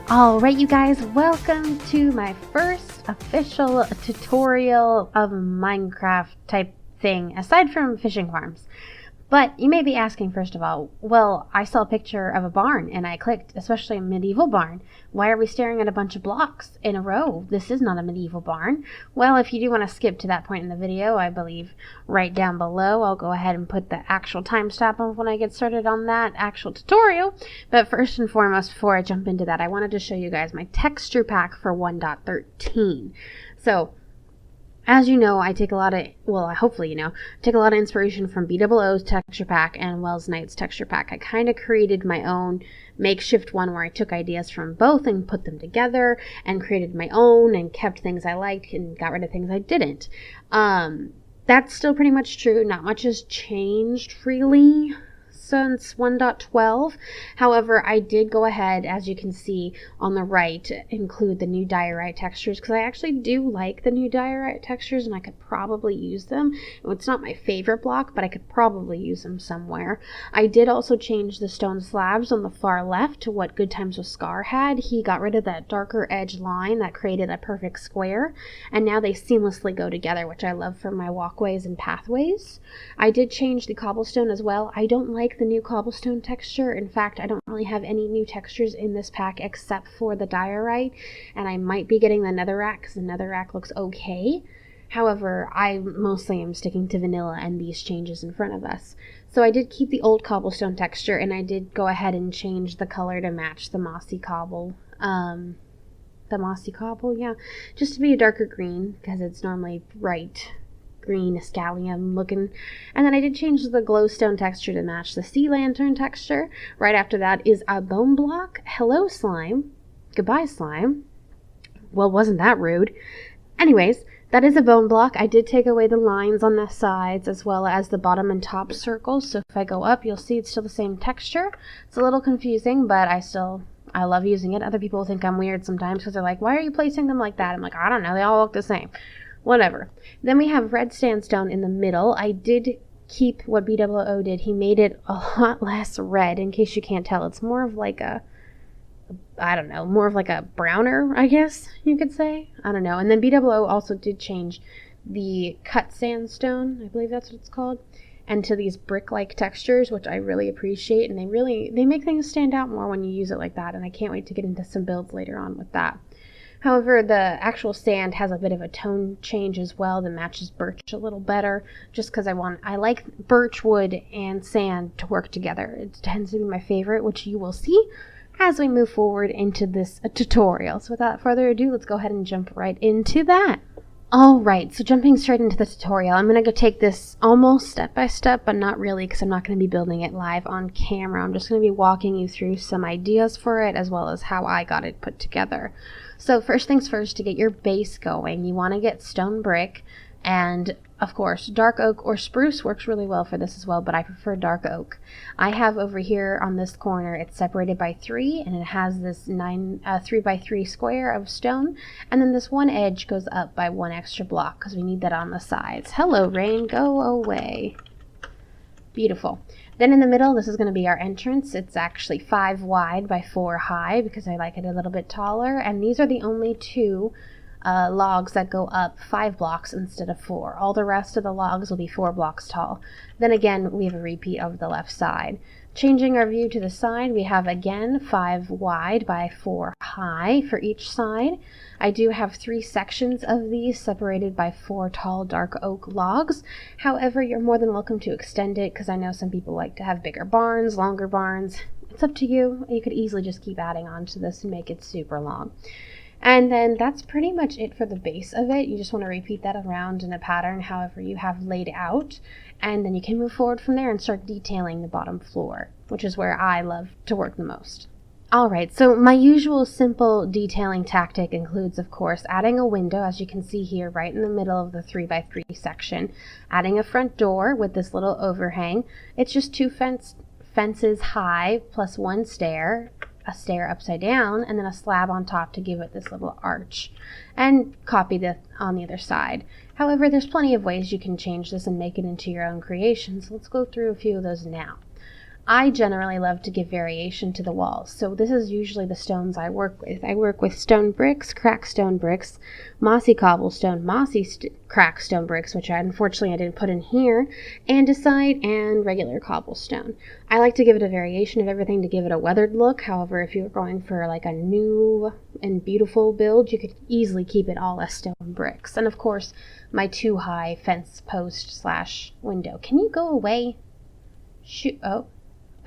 Alright you guys, welcome to my first official tutorial of Minecraft type thing, aside from fishing farms. But you may be asking first of all, well, I saw a picture of a barn and I clicked, especially a medieval barn. Why are we staring at a bunch of blocks in a row? This is not a medieval barn. Well, if you do want to skip to that point in the video, I believe right down below, I'll go ahead and put the actual timestamp of when I get started on that actual tutorial. But first and foremost, before I jump into that, I wanted to show you guys my texture pack for 1.13. So, as you know, I take a lot of, hopefully you know, take a lot of inspiration from BOO's texture pack and Wells Knight's texture pack. I kind of created my own makeshift one where I took ideas from both and put them together and created my own and kept things I liked and got rid of things I didn't. That's still pretty much true. Not much has changed really since 1.12. However, I did go ahead, as you can see on the right, include the new diorite textures because I actually do like the new diorite textures and I could probably use them. It's not my favorite block, but I could probably use them somewhere. I did also change the stone slabs on the far left to what Good Times with Scar had. He got rid of that darker edge line that created a perfect square, and now they seamlessly go together, which I love for my walkways and pathways. I did change the cobblestone as well. I don't like the new cobblestone texture. In fact, I don't really have any new textures in this pack except for the diorite, and I might be getting the netherrack because the netherrack looks okay. However, I mostly am sticking to vanilla and these changes in front of us. So I did keep the old cobblestone texture, and I did go ahead and change the color to match the mossy cobble. Yeah, just to be a darker green because it's normally bright green scallion looking. And then I did change the glowstone texture to match the sea lantern texture. Right after that is a bone block. Hello slime. Goodbye slime. Well, wasn't that rude? Anyways, that is a bone block. I did take away the lines on the sides as well as the bottom and top circles. So if I go up, you'll see it's still the same texture. It's a little confusing, but I love using it. Other people think I'm weird sometimes because they're like, why are you placing them like that? I'm like, I don't know. They all look the same. Whatever. Then we have red sandstone in the middle. I did keep what BOO did. He made it a lot less red. In case you can't tell, it's more of like a, more of like a browner, I guess you could say. I don't know. And then BOO also did change the cut sandstone, I believe that's what it's called, and to these brick-like textures, which I really appreciate. And they make things stand out more when you use it like that. And I can't wait to get into some builds later on with that. However, the actual sand has a bit of a tone change as well that matches birch a little better, just because I like birch wood and sand to work together. It tends to be my favorite, which you will see as we move forward into this tutorial. So without further ado, let's go ahead and jump right into that. Alright, so jumping straight into the tutorial, I'm going to go take this almost step by step, but not really because I'm not going to be building it live on camera. I'm just going to be walking you through some ideas for it as well as how I got it put together. So first things first, to get your base going, you want to get stone brick, and of course dark oak or spruce works really well for this as well, but I prefer dark oak. I have over here on this corner, it's separated by 3 and it has this 3 by 3 square of stone, and then this one edge goes up by 1 extra block because we need that on the sides. Hello rain, go away. Beautiful. Then in the middle, this is going to be our entrance. It's actually 5 wide by 4 high because I like it a little bit taller, and these are the only 2 logs that go up 5 blocks instead of 4. All the rest of the logs will be 4 blocks tall. Then again, we have a repeat of the left side. Changing our view to the side, we have again 5 wide by 4 high for each side. I do have 3 sections of these separated by 4 tall dark oak logs. However, you're more than welcome to extend it because I know some people like to have bigger barns, longer barns. It's up to you. You could easily just keep adding on to this and make it super long. And then that's pretty much it for the base of it. You just want to repeat that around in a pattern however you have laid out, and then you can move forward from there and start detailing the bottom floor, which is where I love to work the most. Alright, so my usual simple detailing tactic includes, of course, adding a window, as you can see here, right in the middle of the 3 by 3 section, adding a front door with this little overhang. It's just 2 fences high plus 1 stair, a stair upside down, and then a slab on top to give it this little arch, and copy that on the other side. However, there's plenty of ways you can change this and make it into your own creation, so let's go through a few of those now. I generally love to give variation to the walls, so this is usually the stones I work with. I work with stone bricks, cracked stone bricks, mossy cobblestone, cracked stone bricks, which unfortunately I didn't put in here, andesite, and regular cobblestone. I like to give it a variation of everything to give it a weathered look. However, if you're going for like a new and beautiful build, you could easily keep it all as stone bricks. And of course, my 2-high fence post / window. Can you go away? Shoot. Oh.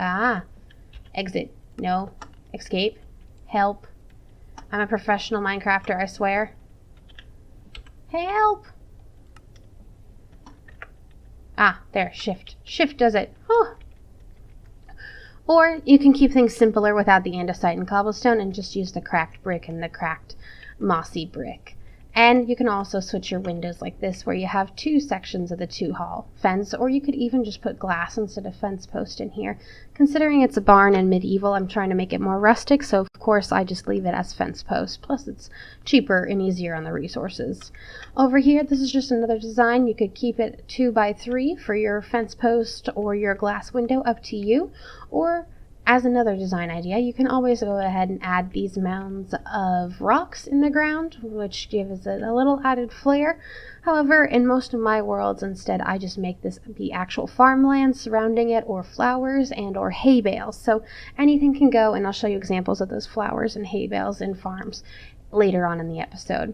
Ah, exit, no, escape, help. I'm a professional Minecrafter, I swear. Help! Ah, there, shift. Shift does it. Oh. Or you can keep things simpler without the andesite and cobblestone and just use the cracked brick and the cracked mossy brick. And you can also switch your windows like this, where you have 2 sections of the 2-hall fence, or you could even just put glass instead of fence post in here. Considering it's a barn and medieval, I'm trying to make it more rustic, so of course I just leave it as fence post. Plus it's cheaper and easier on the resources. Over here, this is just another design. You could keep it 2x3 for your fence post or your glass window, up to you. Or as another design idea, you can always go ahead and add these mounds of rocks in the ground, which gives it a little added flair. However, in most of my worlds, instead, I just make this the actual farmland surrounding it, or flowers and or hay bales. So anything can go, and I'll show you examples of those flowers and hay bales in farms later on in the episode.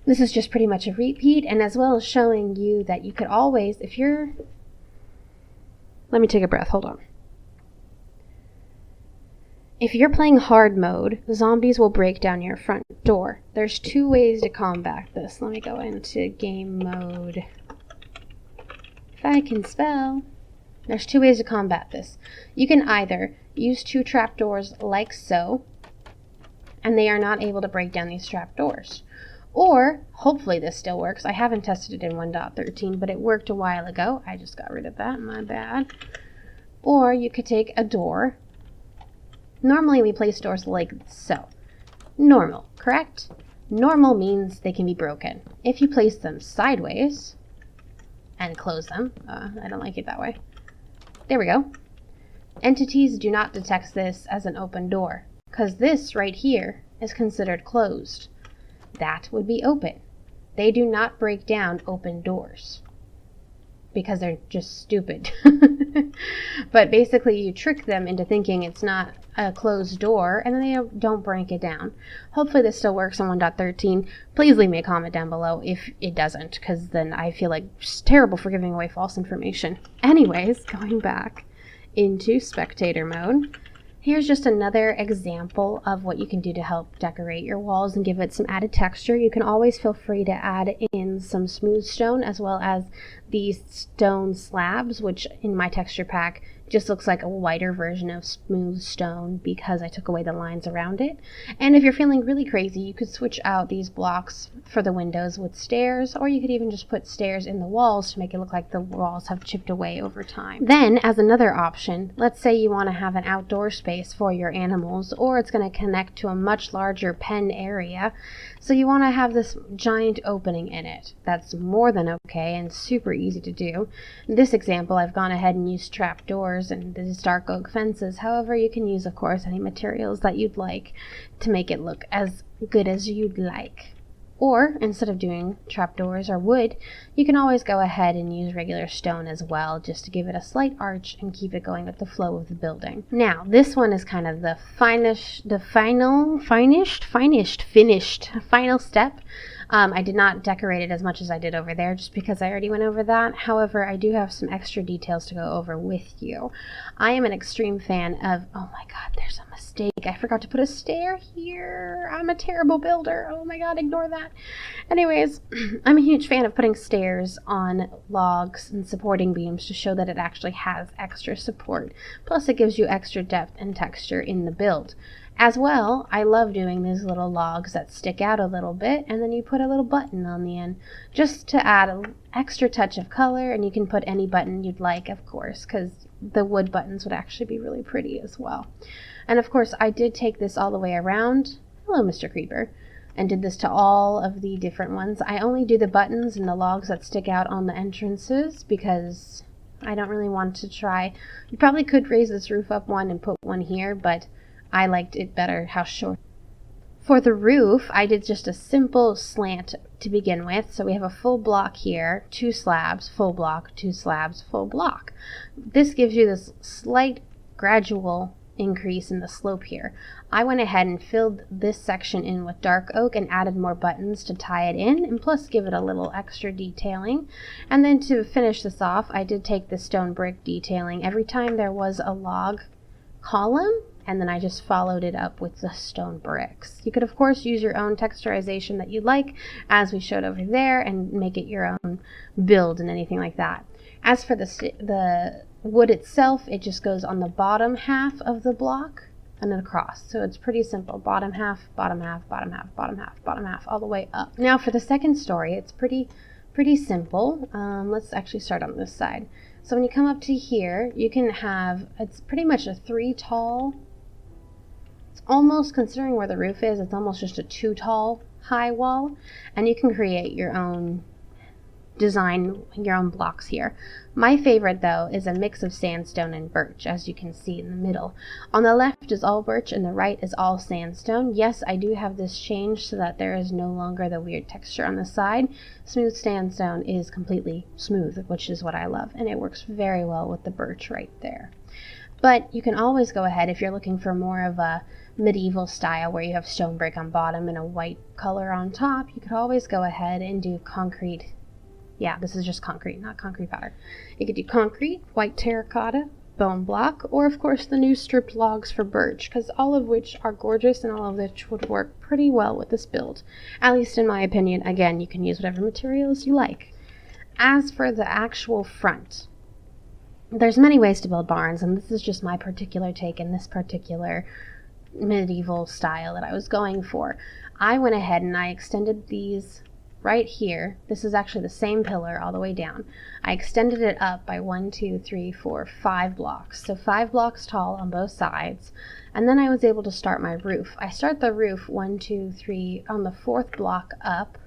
This is just pretty much a repeat, and as well as showing you that you could always, if you're... Let me take a breath, hold on. If you're playing hard mode, zombies will break down your front door. There's 2 ways to combat this. Let me go into game mode. If I can spell. There's 2 ways to combat this. You can either use 2 trapdoors like so, and they are not able to break down these trapdoors. Or, hopefully this still works. I haven't tested it in 1.13, but it worked a while ago. I just got rid of that, my bad. Or you could take a door. Normally we place doors like so. Normal, correct? Normal means they can be broken. If you place them sideways and close them, I don't like it that way. There we go. Entities do not detect this as an open door, because this right here is considered closed. That would be open. They do not break down open doors, because they're just stupid. But basically you trick them into thinking it's not a closed door, and then they don't break it down. Hopefully this still works on 1.13. Please leave me a comment down below if it doesn't, because then I feel like it's terrible for giving away false information. Anyways, going back into spectator mode, here's just another example of what you can do to help decorate your walls and give it some added texture. You can always feel free to add in some smooth stone, as well as these stone slabs, which in my texture pack just looks like a whiter version of smooth stone because I took away the lines around it. And if you're feeling really crazy, you could switch out these blocks for the windows with stairs, or you could even just put stairs in the walls to make it look like the walls have chipped away over time. Then, as another option, let's say you want to have an outdoor space for your animals, or it's going to connect to a much larger pen area, so you want to have this giant opening in it. That's more than okay and super easy to do. In this example, I've gone ahead and used trapdoors and these dark oak fences. However, you can use, of course, any materials that you'd like to make it look as good as you'd like. Or, instead of doing trapdoors or wood, you can always go ahead and use regular stone as well, just to give it a slight arch and keep it going with the flow of the building. Now, this one is kind of the final step. I did not decorate it as much as I did over there, just because I already went over that. However, I do have some extra details to go over with you. I am an extreme fan of, oh my god, there's a mistake. I forgot to put a stair here. I'm a terrible builder. Oh my god, ignore that. Anyways, I'm a huge fan of putting stairs on logs and supporting beams to show that it actually has extra support. Plus, it gives you extra depth and texture in the build. As well, I love doing these little logs that stick out a little bit, and then you put a little button on the end, just to add an extra touch of color, and you can put any button you'd like, of course, because the wood buttons would actually be really pretty as well. And of course, I did take this all the way around, hello Mr. Creeper, and did this to all of the different ones. I only do the buttons and the logs that stick out on the entrances, because I don't really want to try. You probably could raise this roof up one and put one here, but I liked it better how short. For the roof, I did just a simple slant to begin with. So we have a full block here, 2 slabs, full block, 2 slabs, full block. This gives you this slight gradual increase in the slope here. I went ahead and filled this section in with dark oak and added more buttons to tie it in, and plus give it a little extra detailing. And then to finish this off, I did take the stone brick detailing every time there was a log column, and then I just followed it up with the stone bricks. You could of course use your own texturization that you like, as we showed over there, and make it your own build and anything like that. As for the wood itself, it just goes on the bottom half of the block and then across. So it's pretty simple. Bottom half, bottom half, bottom half, bottom half, bottom half, all the way up. Now for the second story, it's pretty simple. Let's actually start on this side. So when you come up to here, you can have, it's pretty much a 3 tall, it's almost, considering where the roof is, it's almost just a 2 tall high wall, and you can create your own design, your own blocks here. My favorite though is a mix of sandstone and birch, as you can see in the middle. On the left is all birch and the right is all sandstone. Yes, I do have this changed so that there is no longer the weird texture on the side. Smooth sandstone is completely smooth, which is what I love, and it works very well with the birch right there. But you can always go ahead, if you're looking for more of a medieval style where you have stone brick on bottom and a white color on top, you could always go ahead and do concrete. Yeah, this is just concrete, not concrete powder. You could do concrete, white terracotta, bone block, or of course the new stripped logs for birch, because all of which are gorgeous and all of which would work pretty well with this build. At least in my opinion. Again, you can use whatever materials you like. As for the actual front, there's many ways to build barns, and this is just my particular take in this particular medieval style that I was going for. I went ahead and I extended these right here. This is actually the same pillar all the way down. I extended it up by 1, 2, 3, 4, 5 blocks. So 5 blocks tall on both sides. And then I was able to start my roof. I start the roof 1, 2, 3 on the 4th block up.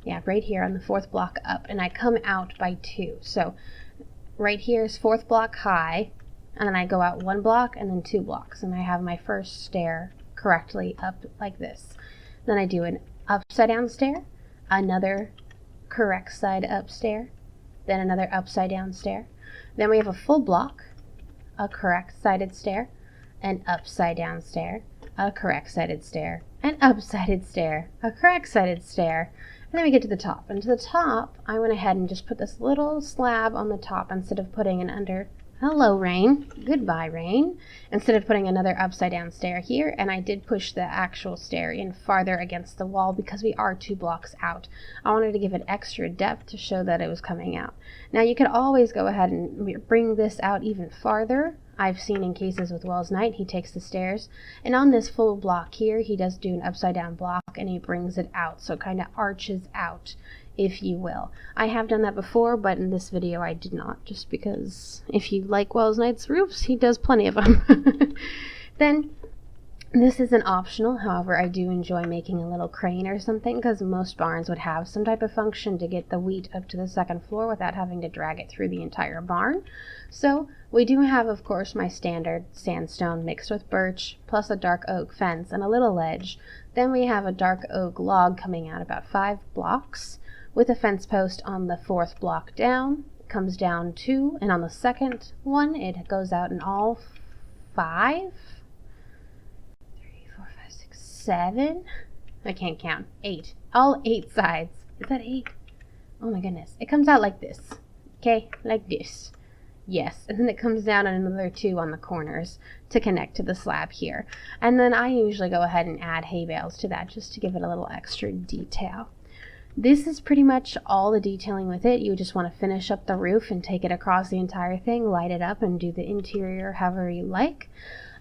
Yeah, right here on the 4th block up. And I come out by 2. So right here is 4th block high. And then I go out 1 block and then 2 blocks. And I have my first stair correctly up like this. Then I do an upside down stair, another correct side up stair, then another upside down stair. Then we have a full block, a correct sided stair, an upside down stair, a correct sided stair, an upsided stair, a correct sided stair, and then we get to the top. And to the top, I went ahead and just put this little slab on the top instead of putting an under. Hello, rain. Goodbye, rain. Instead of putting another upside down stair here, and I did push the actual stair in farther against the wall because we are 2 blocks out. I wanted to give it extra depth to show that it was coming out. Now you could always go ahead and bring this out even farther. I've seen in cases with Wells Knight, he takes the stairs, and on this full block here, he does do an upside down block and he brings it out, so it kind of arches out, if you will. I have done that before, but in this video I did not, just because if you like Wells Knight's roofs, he does plenty of them. Then this isn't optional, however I do enjoy making a little crane or something, because most barns would have some type of function to get the wheat up to the 2nd floor without having to drag it through the entire barn. So we do have, of course, my standard sandstone mixed with birch, plus a dark oak fence and a little ledge. Then we have a dark oak log coming out about 5 blocks, with a fence post on the 4th block down. It comes down 2, and on the 2nd one, it goes out in all 5. 7, I can't count, 8, all 8 sides. Is that 8? Oh my goodness, it comes out like this, okay, like this, yes, and then it comes down another 2 on the corners to connect to the slab here, and then I usually go ahead and add hay bales to that just to give it a little extra detail. This is pretty much all the detailing with it. You just want to finish up the roof and take it across the entire thing, light it up, and do the interior however you like.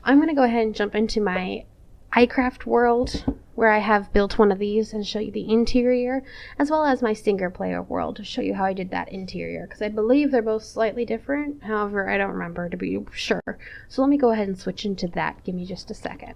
I'm going to go ahead and jump into my iCraft world, where I have built one of these, and show you the interior, as well as my single player world to show you how I did that interior, because I believe they're both slightly different. However, I don't remember to be sure. So let me go ahead and switch into that. Give me just a second.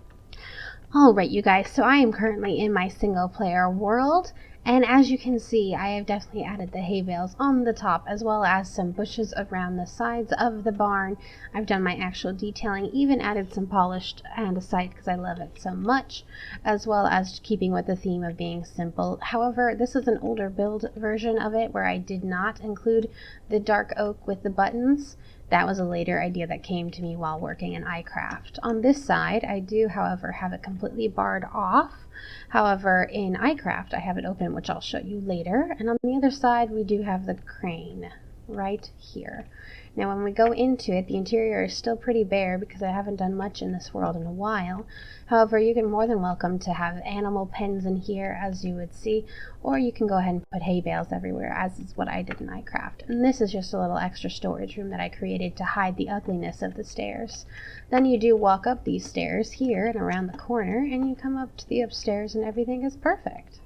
Alright, you guys, so I am currently in my single player world, And as you can see, I have definitely added the hay bales on the top, as well as some bushes around the sides of the barn. I've done my actual detailing, even added some polished andesite because I love it so much, as well as keeping with the theme of being simple. However, this is an older build version of it where I did not include the dark oak with the buttons. That was a later idea that came to me while working in iCraft. On this side, I do, however, have it completely barred off. However, in iCraft, I have it open, which I'll show you later. And on the other side, we do have the crane right here. Now, when we go into it, the interior is still pretty bare because I haven't done much in this world in a while. However, you can more than welcome to have animal pens in here, as you would see, or you can go ahead and put hay bales everywhere, as is what I did in iCraft. And this is just a little extra storage room that I created to hide the ugliness of the stairs. Then you do walk up these stairs here and around the corner, and you come up to the upstairs and everything is perfect.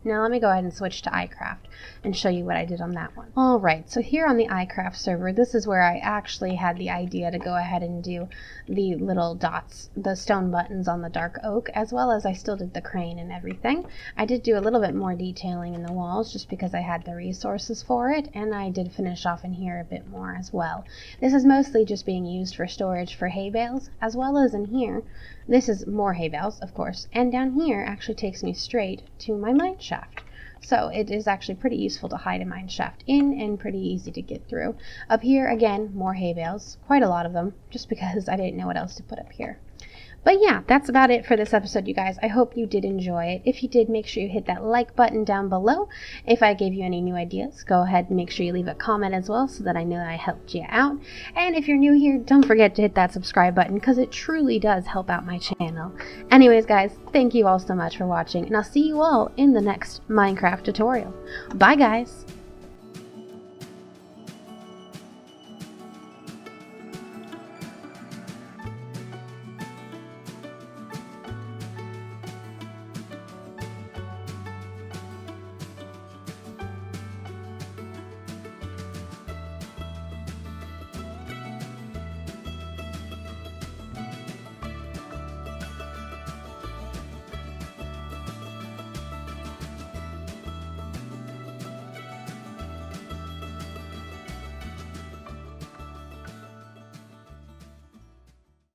Now let me go ahead and switch to iCraft and show you what I did on that one. Alright, so here on the iCraft server, this is where I actually had the idea to go ahead and do the little dots, the stone buttons on the dark oak, as well as I still did the crane and everything. I did do a little bit more detailing in the walls just because I had the resources for it, and I did finish off in here a bit more as well. This is mostly just being used for storage for hay bales, as well as in here. This is more hay bales, of course, and down here actually takes me straight to my mine shaft. So it is actually pretty useful to hide a mine shaft in and pretty easy to get through. Up here, again, more hay bales, quite a lot of them, just because I didn't know what else to put up here. But yeah, that's about it for this episode, you guys. I hope you did enjoy it. If you did, make sure you hit that like button down below. If I gave you any new ideas, go ahead and make sure you leave a comment as well so that I know that I helped you out. And if you're new here, don't forget to hit that subscribe button because it truly does help out my channel. Anyways, guys, thank you all so much for watching, and I'll see you all in the next Minecraft tutorial. Bye, guys!